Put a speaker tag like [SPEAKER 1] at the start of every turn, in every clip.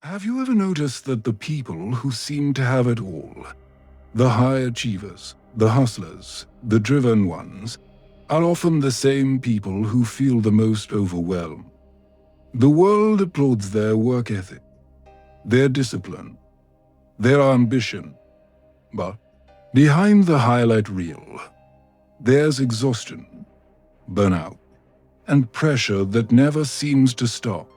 [SPEAKER 1] Have you ever noticed that the people who seem to have it all, the high achievers, the hustlers, the driven ones, are often the same people who feel the most overwhelmed? The world applauds their work ethic, their discipline, their ambition. But behind the highlight reel, there's exhaustion, burnout, and pressure that never seems to stop.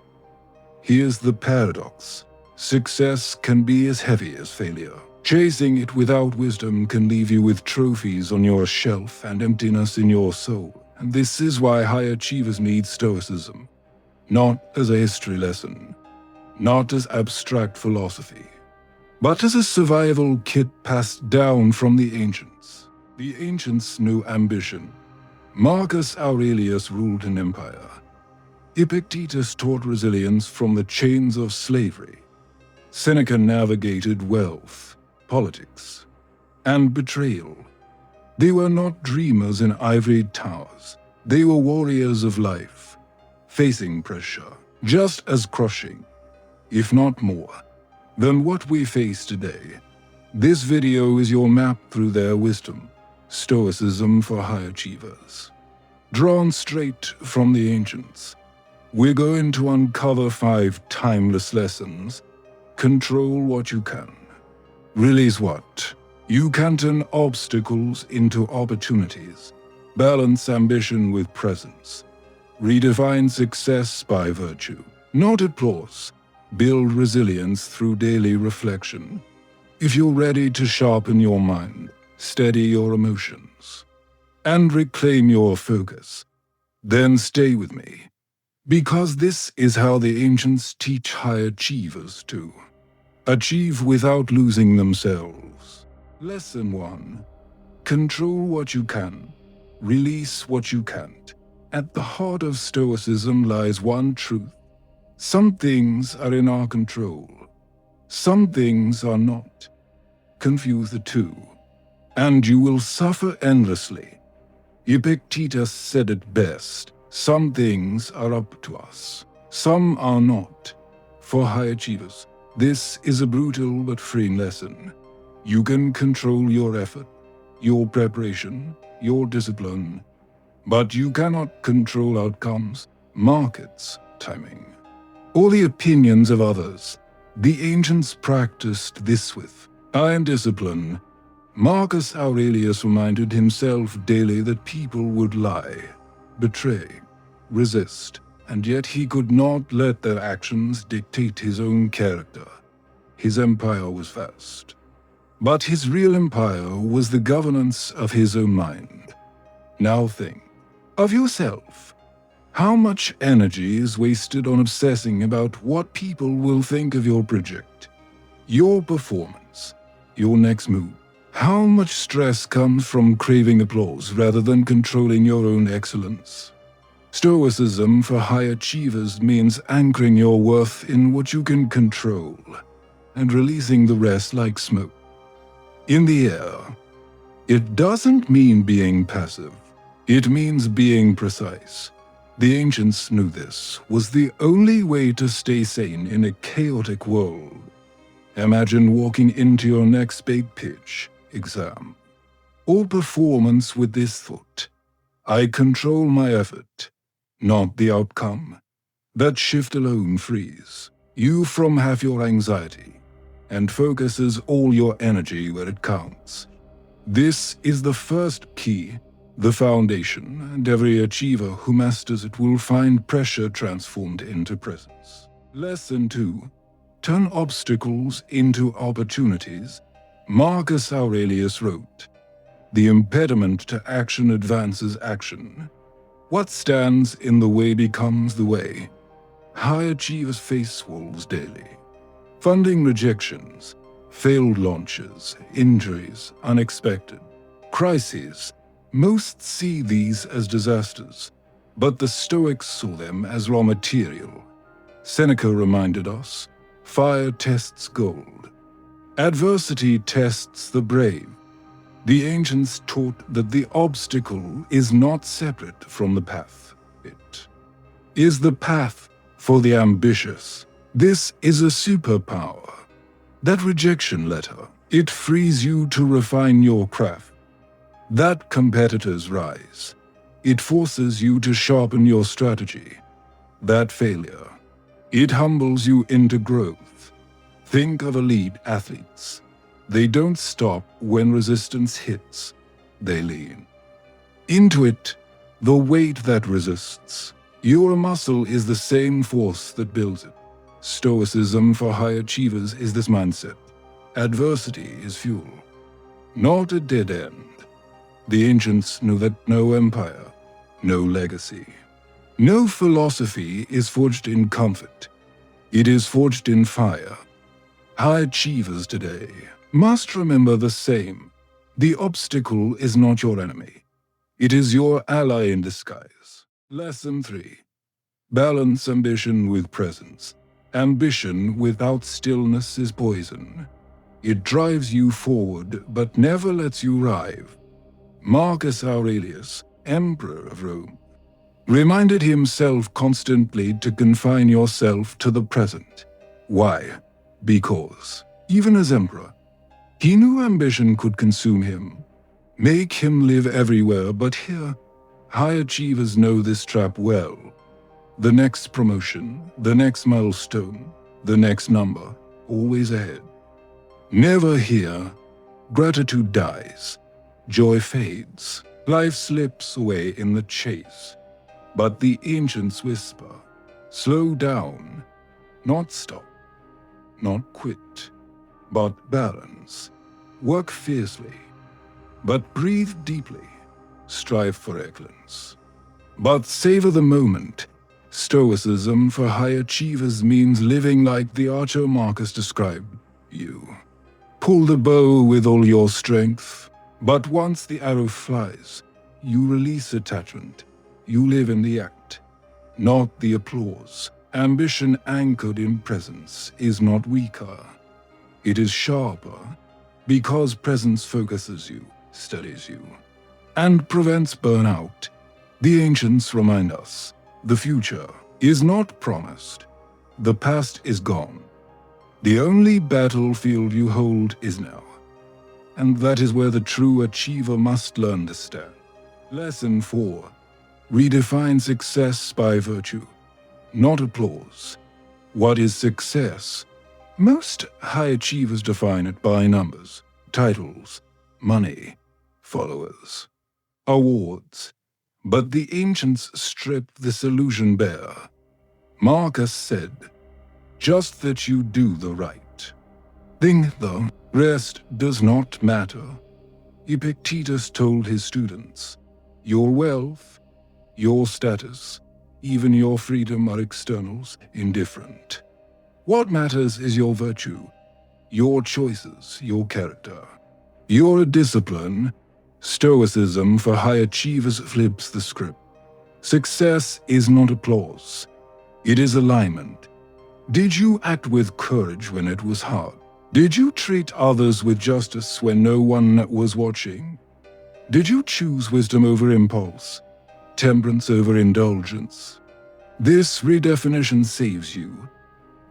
[SPEAKER 1] Here's the paradox. Success can be as heavy as failure. Chasing it without wisdom can leave you with trophies on your shelf and emptiness in your soul. And this is why high achievers need Stoicism. Not as a history lesson, not as abstract philosophy, but as a survival kit passed down from the ancients. The ancients knew ambition. Marcus Aurelius ruled an empire. Epictetus taught resilience from the chains of slavery. Seneca navigated wealth, politics, and betrayal. They were not dreamers in ivory towers. They were warriors of life, facing pressure just as crushing, if not more, than what we face today. This video is your map through their wisdom, Stoicism for high achievers. Drawn straight from the ancients, we're going to uncover 5 timeless lessons. Control what you can. Release what? You can turn obstacles into opportunities. Balance ambition with presence. Redefine success by virtue, not applause. Build resilience through daily reflection. If you're ready to sharpen your mind, steady your emotions, and reclaim your focus, then stay with me. Because this is how the ancients teach high achievers to achieve without losing themselves. Lesson 1. Control what you can. Release what you can't. At the heart of Stoicism lies one truth. Some things are in our control. Some things are not. Confuse the two, and you will suffer endlessly. Epictetus said it best. Some things are up to us. Some are not. For high achievers, this is a brutal but freeing lesson. You can control your effort, your preparation, your discipline, but you cannot control outcomes, markets, timing, or the opinions of others. The ancients practiced this with iron discipline. Marcus Aurelius reminded himself daily that people would lie, betray, resist, and yet he could not let their actions dictate his own character. His empire was vast, but his real empire was the governance of his own mind. Now think of yourself. How much energy is wasted on obsessing about what people will think of your project, your performance, your next move? How much stress comes from craving applause rather than controlling your own excellence? Stoicism for high achievers means anchoring your worth in what you can control and releasing the rest like smoke in the air. It doesn't mean being passive. It means being precise. The ancients knew this was the only way to stay sane in a chaotic world. Imagine walking into your next big pitch, exam, or performance with this thought: I control my effort, not the outcome. That shift alone frees you from half your anxiety and focuses all your energy where it counts. This is the first key, the foundation, and every achiever who masters it will find pressure transformed into presence. Lesson 2. Turn obstacles into opportunities. Marcus Aurelius wrote, "The impediment to action advances action. What stands in the way becomes the way." High achievers face walls daily. Funding rejections, failed launches, injuries, unexpected crises. Most see these as disasters, but the Stoics saw them as raw material. Seneca reminded us, fire tests gold. Adversity tests the brave. The ancients taught that the obstacle is not separate from the path. It is the path for the ambitious, This is a superpower. That rejection letter, it frees you to refine your craft. That competitor's rise, it forces you to sharpen your strategy. That failure, it humbles you into growth. Think of elite athletes. They don't stop when resistance hits. They lean into it, the weight that resists. Your muscle is the same force that builds it. Stoicism for high achievers is this mindset. Adversity is fuel, not a dead end. The ancients knew that no empire, no legacy, no philosophy is forged in comfort. It is forged in fire. High achievers today must remember the same. The obstacle is not your enemy. It is your ally in disguise. Lesson 3. Balance ambition with presence. Ambition without stillness is poison. It drives you forward but never lets you arrive. Marcus Aurelius, Emperor of Rome, reminded himself constantly to confine yourself to the present. Why? Because, even as emperor, he knew ambition could consume him, make him live everywhere but here. High achievers know this trap well. The next promotion, the next milestone, the next number, always ahead. Never here. Gratitude dies. Joy fades. Life slips away in the chase. But the ancients whisper, slow down, not stop, not quit, but balance. Work fiercely, but breathe deeply. Strive for excellence, but savor the moment. Stoicism for high achievers means living like the archer Marcus described you. Pull the bow with all your strength, but once the arrow flies, you release attachment. You live in the act, not the applause. Ambition anchored in presence is not weaker. It is sharper, because presence focuses you, steadies you, and prevents burnout. The ancients remind us, the future is not promised. The past is gone. The only battlefield you hold is now. And that is where the true achiever must learn to stand. Lesson 4. Redefine success by virtue, not applause. What is success? Most high achievers define it by numbers, titles, money, followers, awards. But the ancients stripped this illusion bare. Marcus said, just that you do the right thing, the rest does not matter. Epictetus told his students, your wealth, your status, even your freedom are externals, indifferent. What matters is your virtue, your choices, your character. Your discipline. Stoicism for high achievers flips the script. Success is not applause. It is alignment. Did you act with courage when it was hard? Did you treat others with justice when no one was watching? Did you choose wisdom over impulse? Temperance over indulgence? This redefinition saves you,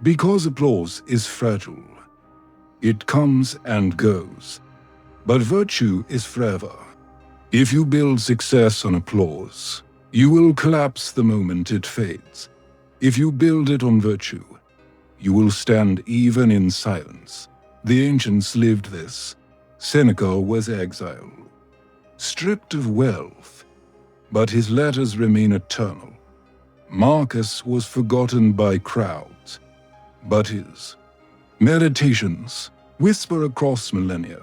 [SPEAKER 1] because applause is fragile. It comes and goes, but virtue is forever. If you build success on applause, you will collapse the moment it fades. If you build it on virtue, you will stand even in silence. The ancients lived this. Seneca was exiled, stripped of wealth, but his letters remain eternal. Marcus was forgotten by crowds, but his meditations whisper across millennia.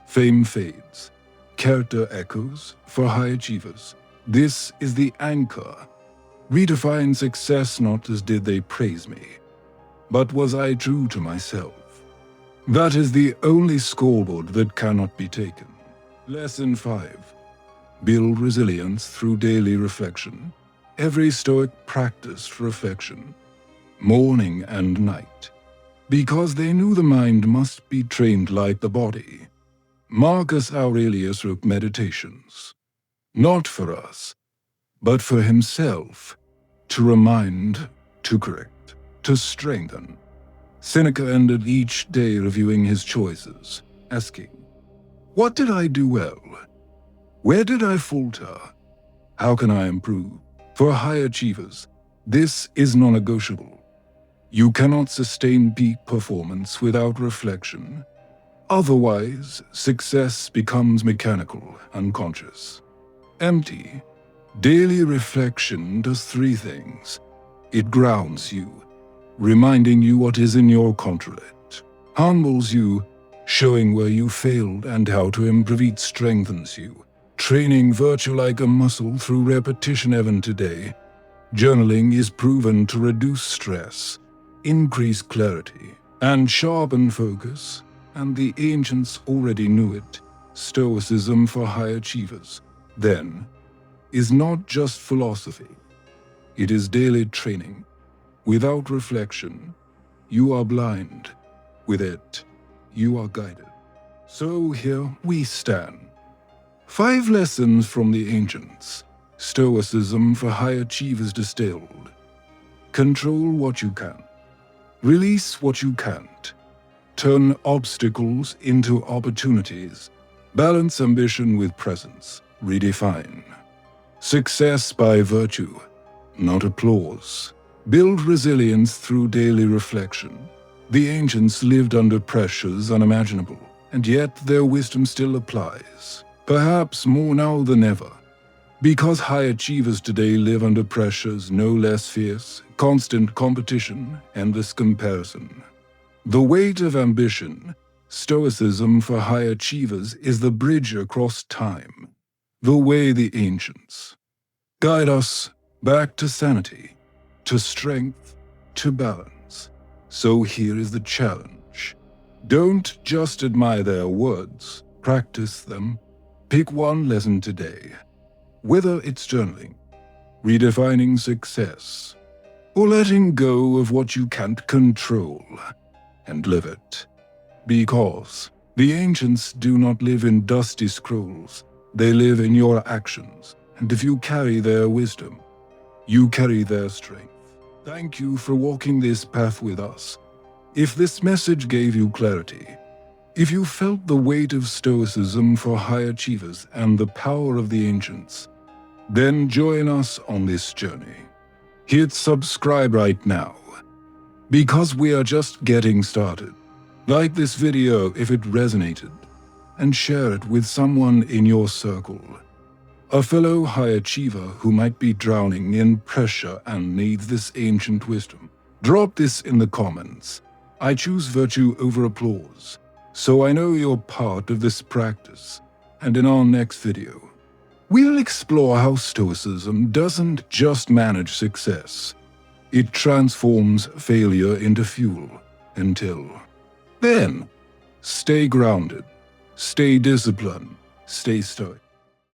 [SPEAKER 1] Fame fades, character echoes for high achievers. This is the anchor. Redefine success not as did they praise me, but was I true to myself. That is the only scoreboard that cannot be taken. Lesson 5. Build resilience through daily reflection. Every Stoic practiced reflection, morning and night, because they knew the mind must be trained like the body. Marcus Aurelius wrote meditations, not for us, but for himself, to remind, to correct, to strengthen. Seneca ended each day reviewing his choices, asking, "What did I do well? Where did I falter? How can I improve?" For high achievers, this is non-negotiable. You cannot sustain peak performance without reflection. Otherwise, success becomes mechanical, unconscious, empty. Daily reflection does three things. It grounds you, reminding you what is in your control. It humbles you, showing where you failed and how to improve. It strengthens you, training virtue like a muscle through repetition. Even today, journaling is proven to reduce stress, increase clarity, and sharpen focus, and the ancients already knew it. Stoicism for high achievers, then, is not just philosophy. It is daily training. Without reflection, you are blind. With it, you are guided. So here we stand. 5 lessons from the ancients. Stoicism for high achievers distilled. Control what you can. Release what you can't. Turn obstacles into opportunities. Balance ambition with presence. Redefine. Success by virtue, not applause. Build resilience through daily reflection. The ancients lived under pressures unimaginable, and yet their wisdom still applies, perhaps more now than ever. Because high achievers today live under pressures no less fierce, constant competition, endless comparison. The weight of ambition, Stoicism for high achievers, is the bridge across time. The way the ancients guide us back to sanity, to strength, to balance. So here is the challenge. Don't just admire their words, practice them. Pick one lesson today, whether it's journaling, redefining success, or letting go of what you can't control, and live it. Because the ancients do not live in dusty scrolls, they live in your actions, and if you carry their wisdom, you carry their strength. Thank you for walking this path with us. If this message gave you clarity, if you felt the weight of Stoicism for high achievers and the power of the ancients, then join us on this journey. Hit subscribe right now, because we are just getting started. Like this video if it resonated, and share it with someone in your circle. A fellow high achiever who might be drowning in pressure and needs this ancient wisdom. Drop this in the comments. I choose virtue over applause, so I know you're part of this practice. And in our next video, we'll explore how Stoicism doesn't just manage success. It transforms failure into fuel. Until then, stay grounded, stay disciplined, stay stoic.